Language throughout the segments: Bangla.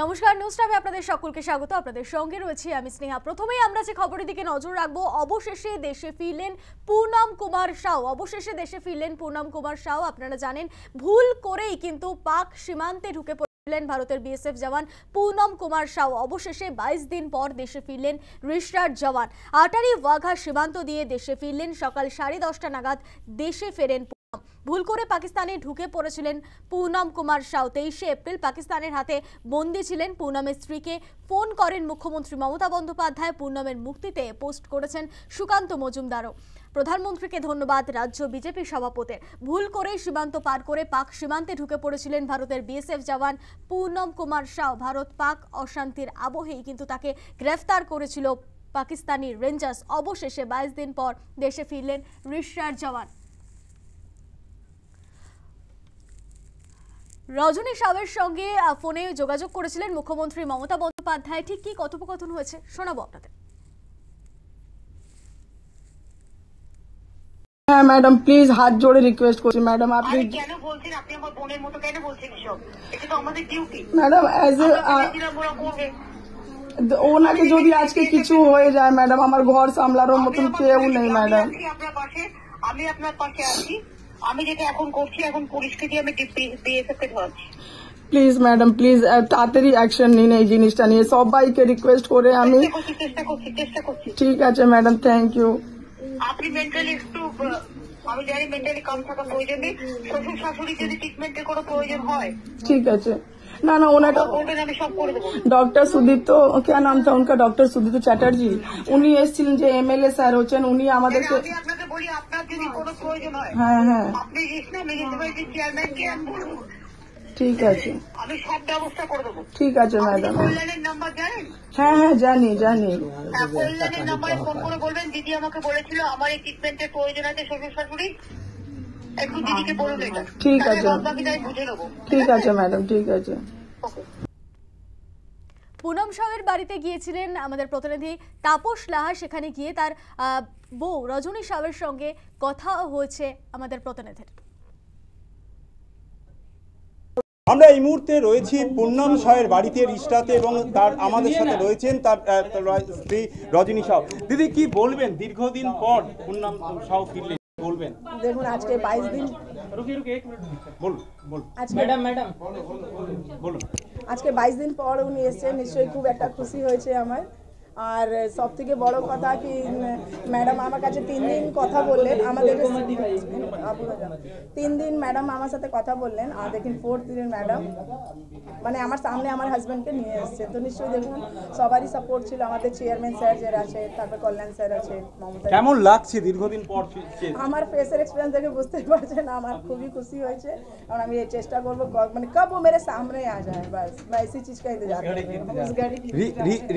নমস্কার, নিউজ টাইমে আপনাদের সকলকে স্বাগত। আপনাদের সঙ্গে রয়েছে আমি স্নেহা। প্রথমেই আমরা যে খবরের দিকে নজর রাখবো, অবশেষে দেশে ফিরলেন পুনম কুমার সাউ। আপনারা জানেন ভুল করেই কিন্তু পাক সীমান্তে ঢুকে পড়লেন ভারতের বিএসএফ জওয়ান পুনম কুমার সাউ। অবশেষে 22 দিন পর দেশে ফিরলেন রিস্টার জওয়ান। আটারি ওয়াঘা সীমান্ত দিয়ে দেশে ফিরলেন। সকাল 10:30 নাগাদ দেশে ফেরেন। ভুল করে পাকিস্তানে ঢুকে পড়েছিলেন পুনম কুমার সাউ। 23 এপ্রিল পাকিস্তানের হাতে বন্দী ছিলেন। পুনমের স্ত্রীকে ফোন করেন মুখ্যমন্ত্রী মমতা বন্দ্যোপাধ্যায়। পুনমের মুক্তিতে পোস্ট করেছেন সুকান্ত মজুমদারও। প্রধানমন্ত্রীকে ধন্যবাদ রাজ্য বিজেপি সভাপতির। ভুল করে সীমান্ত পার করে পাক সীমান্তে ঢুকে পড়েছিলেন ভারতের বিএসএফ জওয়ান পুনম কুমার সাউ। ভারত পাক অশান্তির আবহেই কিন্তু তাকে গ্রেফতার করেছিল পাকিস্তানি রেঞ্জার্স। অবশেষে 22 দিন পর দেশে ফিরলেন রিস্টার জওয়ান। রজনী সাউয়ের সঙ্গে ফোনে যোগাযোগ করেছিলেন মুখ্যমন্ত্রী মমতা বন্দ্যোপাধ্যায়। ঠিক কি কথোপকথন হয়েছে শোনাবো আপনাদের। হ্যাঁ ম্যাডাম, প্লিজ হাত জোড়ে রিকোয়েস্ট করছি ম্যাডাম, আপনি কেন বলছেন? আপনি আমার বোনের মতো কেন বলছেন এসব? এটা তো আমাদের ডিউটি ম্যাডাম। ওনাকে যদি আজকে কিছু হয়ে যায় ম্যাডাম, আমার ঘর সামলানোর মতন কেউ নেই ম্যাডাম। আপনার পাশে, আমি আপনার পাশে আছি। আমি যেটা এখন করছি, এখন পুলিশকে দিয়ে আমি বিএসএফ কে ধরাচ্ছি। প্লিজ ম্যাডাম, প্লিজ তাড়াতাড়ি অ্যাকশন নিন এই জিনিসটা নিয়ে। সবাইকে রিকোয়েস্ট করে আমি চেষ্টা করছি। ঠিক আছে ম্যাডাম, থ্যাংক ইউ। আপনি মেন্টালি একটু, আমি জানি মেন্টালি কাম থাকা প্রয়োজন নেই। শ্বশুর শাশুড়ি যদি ট্রিটমেন্টের কোনো প্রয়োজন হয় ঠিক আছে। না না, ওনাটা আমি সব করে দেবো। ডক্টর সুদীপ্ত, क्या नाम था उनका, डॉक्टर सुदीप्त चैटर्जी, উনি এসেছিলেন, যে এমএলএ স্যার হচ্ছেন, উনি আমাদেরকে। আমি আপনাকে বলি, আপনার যদি কোনো প্রয়োজন হয়, হ্যাঁ হ্যাঁ আপনি মিউনিসিপ্যালিটি চেয়ারম্যানকে বলুন। ঠিক আছে, আমি সব ব্যবস্থা করে দেবো। ঠিক আছে ম্যাডাম। কল্যাণের নাম্বার জানেন? হ্যাঁ হ্যাঁ জানি। কল্যাণের নাম্বারে ফোন করে বলবেন দিদি আমাকে বলেছিল আমার এই ট্রিটমেন্টের প্রয়োজন আছে শ্বশুর শাশুড়ি, একটু দিদিকে বলুন এটা। ঠিক আছে, বাকি তাই বুঝে নেবো। ঠিক আছে ম্যাডাম, ঠিক আছে। পুনম সাউয়ের বাড়িতে গিয়েছিলেন আমাদের প্রতিনিধি তাপস লাহা। সেখানে গিয়ে তার বউ রজনী সাউয়ের সঙ্গে কথা হয়েছে আমাদের প্রতিনিধির। আমরা এই মুহূর্তে রয়েছি পুনম সাউয়ের বাড়িতে রিস্টাতে, এবং তার আমাদের সাথে রয়েছেন তার স্ত্রী রজনী সাউ। দিদি কি বলবেন, দীর্ঘদিন পর পুনম সাউ ফিরলেন, বলবেন? দেখুন, আজকে 22 দিন বলুন। আজকে 22 দিন পর উনি এসেছেন, নিশ্চয়ই খুব একটা খুশি হয়েছে আমার। আর সব থেকে বড় কথা কি, ম্যাডাম আমার কাছে 3 দিন কথা বললেন, আমাদের 3 দিন ম্যাডাম আমার সাথে কথা বললেন। আর দেখুন 4th দিন ম্যাডাম মানে আমার সামনে আমার হাজব্যান্ডকে নিয়ে এসছে। তো নিশ্চয়ই দেখুন সবারই সাপোর্ট ছিল, আমাদের চেয়ারম্যান স্যার যারা আছে, তারপর কল্যাণ স্যার আছে, মমতা। কেমন লাগছে দীর্ঘদিন পর ফিরছে? আমার ফেসের এক্সপিরিয়েন্স দেখে বুঝতে পারছেন আমার খুবই খুশি হয়েছে। আর আমি এই চেষ্টা করবো মানে কব ও মেরে সামনে আ যায়, বাস मैं इसी चीज का इंतजार कर रही हूं।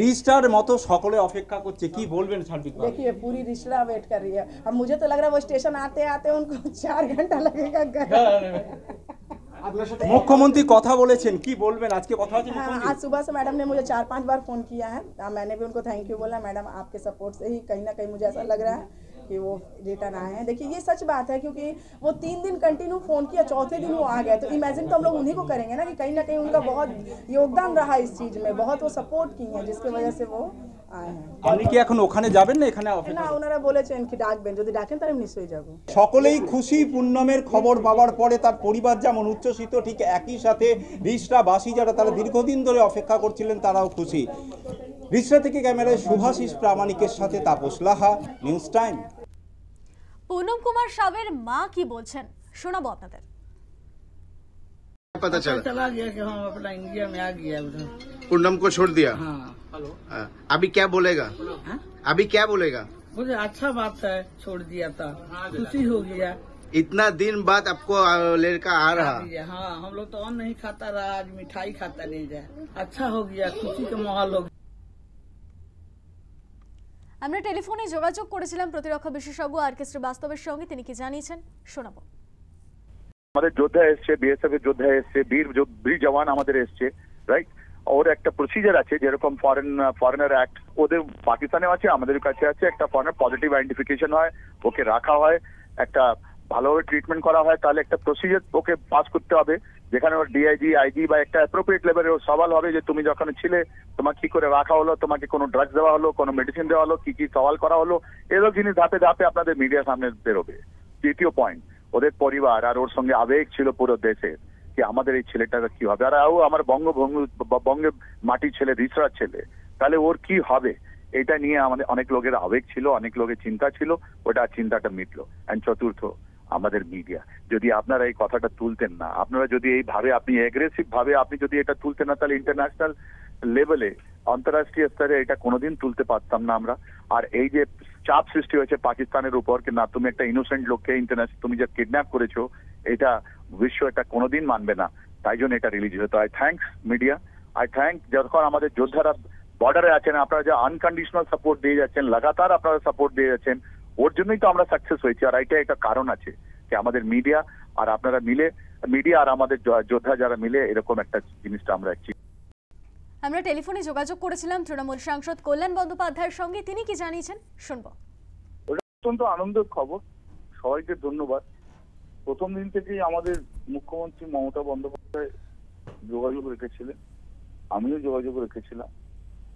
রিস্টার মতো সকলে অপেক্ষা করছে, কি বলবেন সার্বিকভাবে? देखिए पूरी रिश्ता वेट कर रही है। अब मुझे तो लग रहा है वो स्टेशन आते आते उनको 4 घंटा लगेगा घर। মুখ্যমন্ত্রী কথা বলেছেন, কি বলবেন? আজকে কথা হয়েছে? हाँ, आज सुबह से मैडम ने मुझे 4-5 बार फोन किया है। मैंने भी उनको थैंक यू बोला। मैडम आपके सपोर्ट से ही कहीं ना कहीं मुझे ऐसा लग रहा है कि वो रिटर्न आए हैं। देखिए ये सच बात है, क्योंकि वो 3 दिन कंटिन्यू फोन किया, चौथे दिन वो आ गए। तो इमेजिन तो हम लोग उन्हीं को करेंगे ना कहीं उनका बहुत योगदान रहा इस चीज में, बहुत वो सपोर्ट की है, जिसकी वजह से वो आए हैं। আপনি কি এখন ওখানে যাবেন না এখানে অপেক্ষা? না, ওনারা বলেছেন কি ডাকবেন, যদি ডাকেন তাহলে আমি নিশ্চয়ই যাব। সকলেই খুশি পুনমের খবর পাওয়ার পরে। তার পরিবার যেমন উচ্ছ্বসিত, ঠিক একই সাথে রিস্টাবাসী যারা তারা দীর্ঘদিন ধরে অপেক্ষা করছিলেন তারাও খুশি। রিস্টা থেকে ক্যামেরায় শুভাশিস প্রামাণিকের সাথে তাপস লাহা, নিউজ টাইম। পুনম কুমার সাউয়ের মা কি বলছেন শোনাবো আপনাদের। पता चला गया कि हम अपना इंडिया में आ गया उधर। पूनम को छोड़ दिया। हाँ, अभी क्या बोलेगा? अभी क्या बोलेगा? मुझे अच्छा बात है, छोड़ दिया था, खुशी हो गया। इतना दिन बाद आपको लड़का आ रहा। हाँ, हम लोग तो अन्न नहीं खाता रहा, आज मिठाई खाता ले जाए। अच्छा हो गया, खुशी का माहौल हो गया। আমরা টেলিফোনে যোগাযোগ করেছিলাম প্রতিরক্ষা বিশেষজ্ঞ আর.কে. শ্রীবাস্তবের সঙ্গে। তিনি কি জানিয়েছেন শোনাবো। আমাদের যোদ্ধা এসছে, বিএসএফ এর যোদ্ধা এসছে, বীর জওয়ান আমাদের এসছে, রাইট। ওর একটা প্রসিজার আছে, যেরকম ফরেনার অ্যাক্ট ওদের পাকিস্তানে আছে, আমাদের কাছে আছে। একটা ফরেনার পজিটিভ আইডেন্টিফিকেশন হয়, ওকে রাখা হয়, একটা ভালোভাবে ট্রিটমেন্ট করা হয়, তাহলে একটা প্রসিজার ওকে পাস করতে হবে। যেখানে ওর ডিআইজি আইজি বা একটা অ্যাপ্রোপ্রিয়েট লেভেলের সওয়াল হবে যে তুমি যখন ছিলে তোমাকে কি করে রাখা হলো, তোমাকে কোনো ড্রাগস দেওয়া হলো, কোনো মেডিসিন দেওয়া হলো, কি কি সওয়াল করা হলো, এসব জিনিস ধাপে ধাপে আপনাদের মিডিয়ার সামনে বেরোবে। তৃতীয় পয়েন্ট, ওদের পরিবার আর ওর সঙ্গে আবেগ ছিল পুরো দেশের কি আমাদের এই ছেলেটার কি হবে, আর ও আমার বঙ্গের মাটির ছেলে, রিসরার ছেলে, তাহলে ওর কি হবে এটা নিয়ে আমাদের অনেক লোকের আবেগ ছিল, অনেক লোকের চিন্তা ছিল, ওটা চিন্তাটা মিটলো। অ্যান্ড চতুর্থ, আমাদের মিডিয়া যদি আপনারা এই কথাটা তুলতেন না, আপনারা যদি এইভাবে আপনি অ্যাগ্রেসিভ ভাবে আপনি যদি এটা তুলতেন না, তাহলে ইন্টারন্যাশনাল লেভেলে আন্তঃরাষ্ট্রীয় স্তরে এটা কোনোদিন তুলতে পারতাম না আমরা। আর এই যে চাপ সৃষ্টি হয়েছে পাকিস্তানের উপর কি না তুমি একটা ইনোসেন্ট লোককে ইন্টারন্যাশনাল তুমি যে কিডন্যাপ করেছো, এটা বিশ্ব এটা কোনোদিন মানবে না, তাই জন্য এটা রিলিজ হতো। I thanks media, I thank যখন আমাদের যোদ্ধারা বর্ডারে আছেন, আপনারা যে আনকন্ডিশনাল সাপোর্ট দিয়ে যাচ্ছেন, লাগাতার আপনারা সাপোর্ট দিয়ে যাচ্ছেন, ওর জন্যই তো আমরা সাকসেস হয়েছি। আর এটা একটা কারণ আছে যে আমাদের মিডিয়া আর আপনারা মিলে, মিডিয়া আর আমাদের যোদ্ধা যারা মিলে এরকম একটা জিনিসটা আমরা আমরা টেলিফোনে যোগাযোগ করেছিলাম তৃণমূল সাংসদ কল্যাণ বন্দ্যোপাধ্যায়ের সঙ্গে, তিনি কি জানিয়েছেন শুনবো। অত্যন্ত আনন্দের খবর, সবাইকে ধন্যবাদ। প্রথম দিন থেকেই আমাদের মুখ্যমন্ত্রী মমতা বন্দ্যোপাধ্যায় যোগাযোগ রেখেছিলেন, আমিও যোগাযোগ রেখেছিলাম,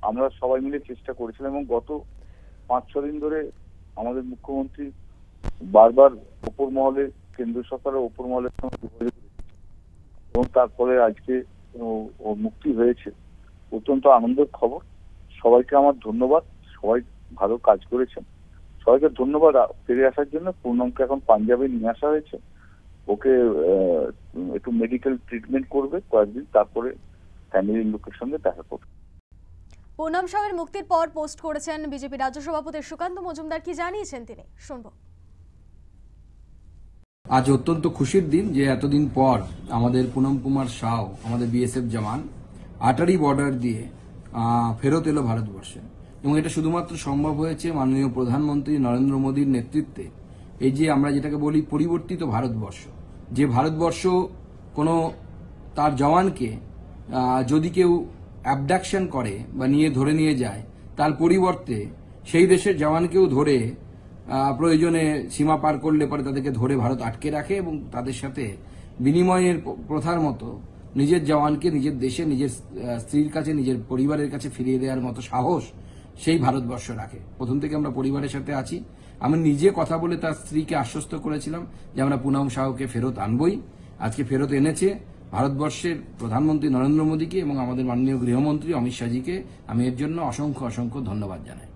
আমরা সবাই মিলে চেষ্টা করেছিলাম এবং গত 5-6 দিন ধরে আমাদের মুখ্যমন্ত্রী বারবার উপর মহলে, কেন্দ্র সরকারের উপর মহলের সঙ্গে যোগাযোগ এবং তারপরে আজকে ও মুক্তি হয়েছে, অত্যন্ত আনন্দের খবর। সবাইকে আমার ধন্যবাদ, সবাই ভালো কাজ করেছেন, সবাইকে ধন্যবাদ ফিরে আসার জন্য। পূর্ণমকে এখন পাঞ্জাবে নিয়ে আসা হয়েছে, ওকে একটু মেডিকেল ট্রিটমেন্ট করবে কয়েকদিন, তারপরে ফ্যামিলির লোকের সঙ্গে দেখা করবে। পুনম সাউয়ের মুক্তির পর পোস্ট করেছেন বিজেপি রাজ্য সভাপতি সুকান্ত মজুমদার, কি জানিয়েছেন তিনি শুনবো। আজ অত্যন্ত খুশির দিন যে এতদিন পর আমাদের পুনম কুমার সাউ, আমাদের বিএসএফ জওয়ান, আটারি বর্ডার দিয়ে ফেরত এলো ভারতবর্ষে। এবং এটা শুধুমাত্র সম্ভব হয়েছে মাননীয় প্রধানমন্ত্রী নরেন্দ্র মোদীর নেতৃত্বে। এই যে আমরা যেটাকে বলি পরিবর্তিত ভারতবর্ষ, যে ভারতবর্ষ কোনো তার জওয়ানকে যদি কেউ অ্যাবডাকশন করে বা ধরে নিয়ে যায়, তার পরিবর্তে সেই দেশের জওয়ানকেও ধরে প্রয়োজনে সীমা পার করলে পরে তাদেরকে ধরে ভারত আটকে রাখে এবং তাদের সাথে বিনিময়ের প্রথার মতো নিজের জওয়ানকে নিজের দেশে, নিজের স্ত্রীর কাছে, নিজের পরিবারের কাছে ফিরিয়ে দেওয়ার মতো সাহস সেই ভারতবর্ষ রাখে। প্রথম থেকে আমরা পরিবারের সাথে আছি। আমি নিজে কথা বলে তার স্ত্রীকে আশ্বস্ত করেছিলাম যে আমরা পুনম সাউকে ফেরত আনবই। আজকে ফেরত এনেছে ভারতবর্ষের প্রধানমন্ত্রী নরেন্দ্র মোদীকে এবং আমাদের মাননীয় গৃহমন্ত্রী অমিত শাহজিকে আমি এর জন্য অসংখ্য অসংখ্য ধন্যবাদ জানাই।